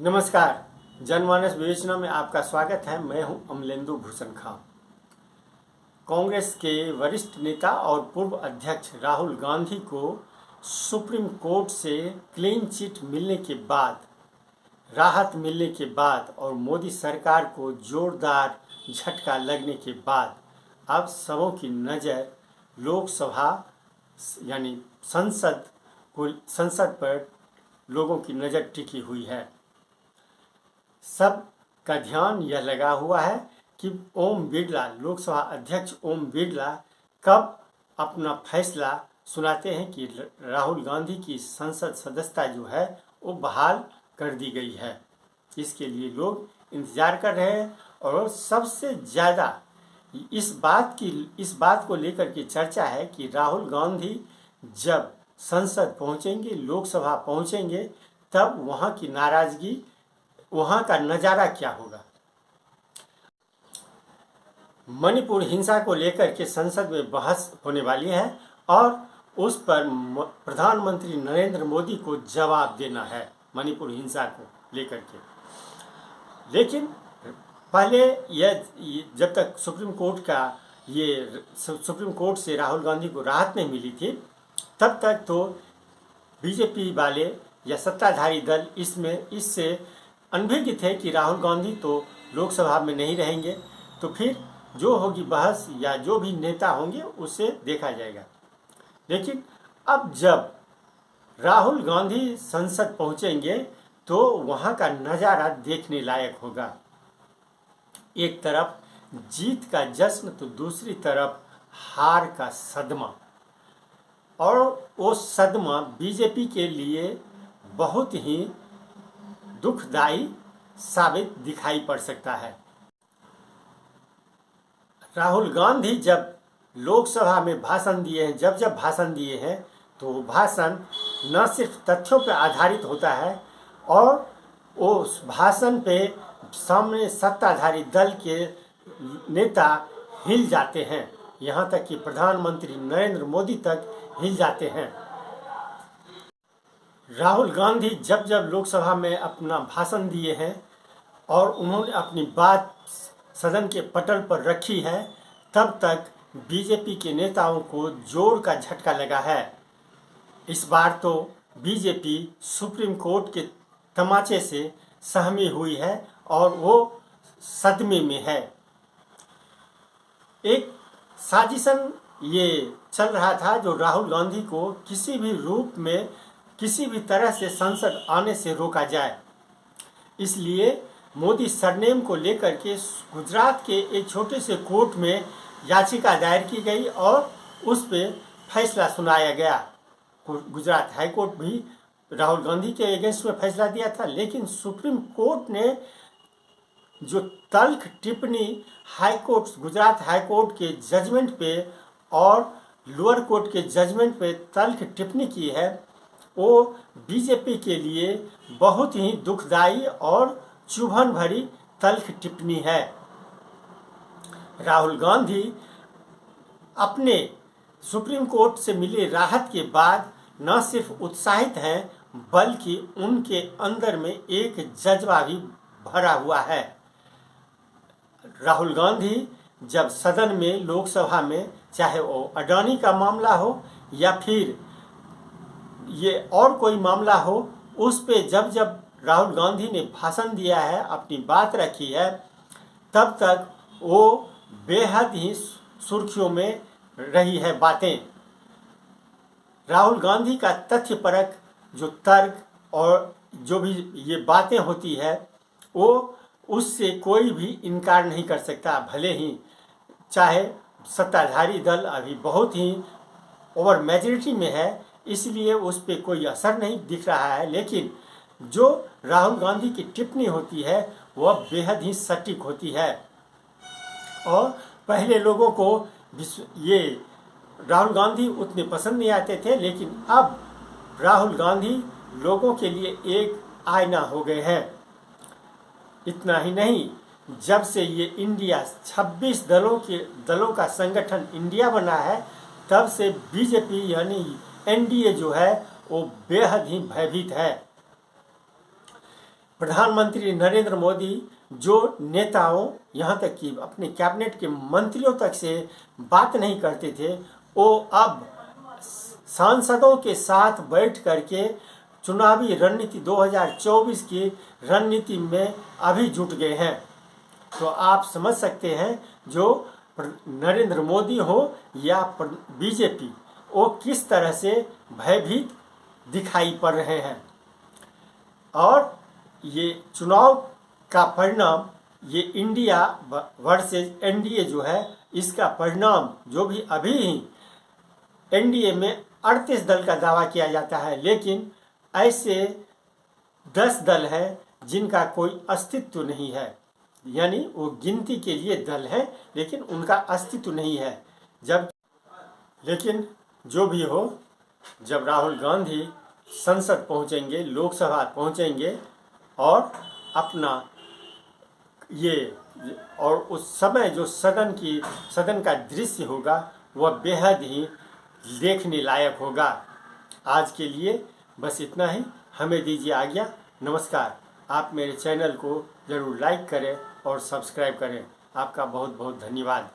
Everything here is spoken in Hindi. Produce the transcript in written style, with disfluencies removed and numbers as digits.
नमस्कार। जनमानस विवेचना में आपका स्वागत है। मैं हूं अमलेंदु भूषण खां। कांग्रेस के वरिष्ठ नेता और पूर्व अध्यक्ष राहुल गांधी को सुप्रीम कोर्ट से क्लीन चिट मिलने के बाद, राहत मिलने के बाद और मोदी सरकार को जोरदार झटका लगने के बाद अब सबों की नज़र लोकसभा यानी संसद पर लोगों की नज़र टिकी हुई है। सब का ध्यान यह लगा हुआ है कि ओम बिरला, लोकसभा अध्यक्ष ओम बिरला कब अपना फैसला सुनाते हैं कि राहुल गांधी की संसद सदस्यता जो है वो बहाल कर दी गई है। इसके लिए लोग इंतजार कर रहे हैं और सबसे ज़्यादा इस बात को लेकर के चर्चा है कि राहुल गांधी जब संसद पहुंचेंगे, लोकसभा पहुंचेंगे, तब वहां की नाराजगी, वहां का नज़ारा क्या होगा। मणिपुर हिंसा को लेकर के संसद में बहस होने वाली है और उस पर प्रधानमंत्री नरेंद्र मोदी को जवाब देना है, मणिपुर हिंसा को लेकर के। लेकिन पहले यह जब तक सुप्रीम कोर्ट से राहुल गांधी को राहत नहीं मिली थी, तब तक तो बीजेपी वाले या सत्ताधारी दल इससे अनभिज्ञ थे कि राहुल गांधी तो लोकसभा में नहीं रहेंगे, तो फिर जो होगी बहस या जो भी नेता होंगे उसे देखा जाएगा। लेकिन अब जब राहुल गांधी संसद पहुंचेंगे तो वहां का नज़ारा देखने लायक होगा। एक तरफ जीत का जश्न तो दूसरी तरफ हार का सदमा, और वो सदमा बीजेपी के लिए बहुत ही दुखदायी साबित दिखाई पड़ सकता है। राहुल गांधी जब लोकसभा में भाषण दिए हैं, जब भाषण दिए हैं, तो वो भाषण न सिर्फ तथ्यों पर आधारित होता है और उस भाषण पे सामने सत्ताधारी दल के नेता हिल जाते हैं, यहाँ तक कि प्रधानमंत्री नरेंद्र मोदी तक हिल जाते हैं। राहुल गांधी जब लोकसभा में अपना भाषण दिए हैं और उन्होंने अपनी बात सदन के पटल पर रखी है, तब तक बीजेपी के नेताओं को जोर का झटका लगा है। इस बार तो बीजेपी सुप्रीम कोर्ट के तमाचे से सहमी हुई है और वो सदमे में है। एक साजिशन ये चल रहा था जो राहुल गांधी को किसी भी रूप में, किसी भी तरह से संसद आने से रोका जाए। इसलिए मोदी सरनेम को लेकर के गुजरात के एक छोटे से कोर्ट में याचिका दायर की गई और उस पर फैसला सुनाया गया। गुजरात हाई कोर्ट भी राहुल गांधी के अगेंस्ट में फैसला दिया था, लेकिन सुप्रीम कोर्ट ने जो तल्ख टिप्पणी गुजरात हाई कोर्ट के जजमेंट पे और लोअर कोर्ट के जजमेंट पे तल्ख टिप्पणी की है, वो बीजेपी के लिए बहुत ही दुखदायी और चुभन भरी तल्ख टिप्पणी है। राहुल गांधी अपने सुप्रीम कोर्ट से मिली राहत के बाद न सिर्फ उत्साहित हैं, बल्कि उनके अंदर में एक जज्बा भी भरा हुआ है। राहुल गांधी जब सदन में, लोकसभा में, चाहे वो अडानी का मामला हो या फिर ये और कोई मामला हो, उस पे जब राहुल गांधी ने भाषण दिया है, अपनी बात रखी है, तब तक वो बेहद ही सुर्खियों में रही है बातें। राहुल गांधी का तथ्यपरक जो तर्क और जो भी ये बातें होती है, वो उससे कोई भी इनकार नहीं कर सकता। भले ही चाहे सत्ताधारी दल अभी बहुत ही ओवर मेजॉरिटी में है, इसलिए उस पर कोई असर नहीं दिख रहा है, लेकिन जो राहुल गांधी की टिप्पणी होती है वह बेहद ही सटीक होती है। और पहले लोगों को ये राहुल गांधी उतने पसंद नहीं आते थे, लेकिन अब राहुल गांधी लोगों के लिए एक आईना हो गए हैं। इतना ही नहीं, जब से ये इंडिया 26 दलों का संगठन इंडिया बना है, तब से बीजेपी यानी एनडीए जो है वो बेहद ही भयभीत है। प्रधानमंत्री नरेंद्र मोदी जो नेताओं यहाँ तक कि अपने कैबिनेट के मंत्रियों तक से बात नहीं करते थे, वो अब सांसदों के साथ बैठ करके चुनावी रणनीति 2024 की रणनीति में अभी जुट गए हैं। तो आप समझ सकते हैं जो नरेंद्र मोदी हो या बीजेपी, वो किस तरह से भयभीत दिखाई पड़ रहे हैं। और ये चुनाव का परिणाम, ये इंडिया वर्सेस एनडीए जो है, इसका परिणाम जो भी अभी ही एनडीए में 38 दल का दावा किया जाता है, लेकिन ऐसे 10 दल हैं जिनका कोई अस्तित्व नहीं है, यानी वो गिनती के लिए दल है लेकिन उनका अस्तित्व नहीं है। लेकिन जो भी हो, जब राहुल गांधी संसद पहुंचेंगे, लोकसभा पहुंचेंगे और अपना और उस समय जो सदन का दृश्य होगा वह बेहद ही देखने लायक होगा। आज के लिए बस इतना ही, हमें दीजिए आज्ञा। नमस्कार। आप मेरे चैनल को ज़रूर लाइक करें और सब्सक्राइब करें। आपका बहुत बहुत धन्यवाद।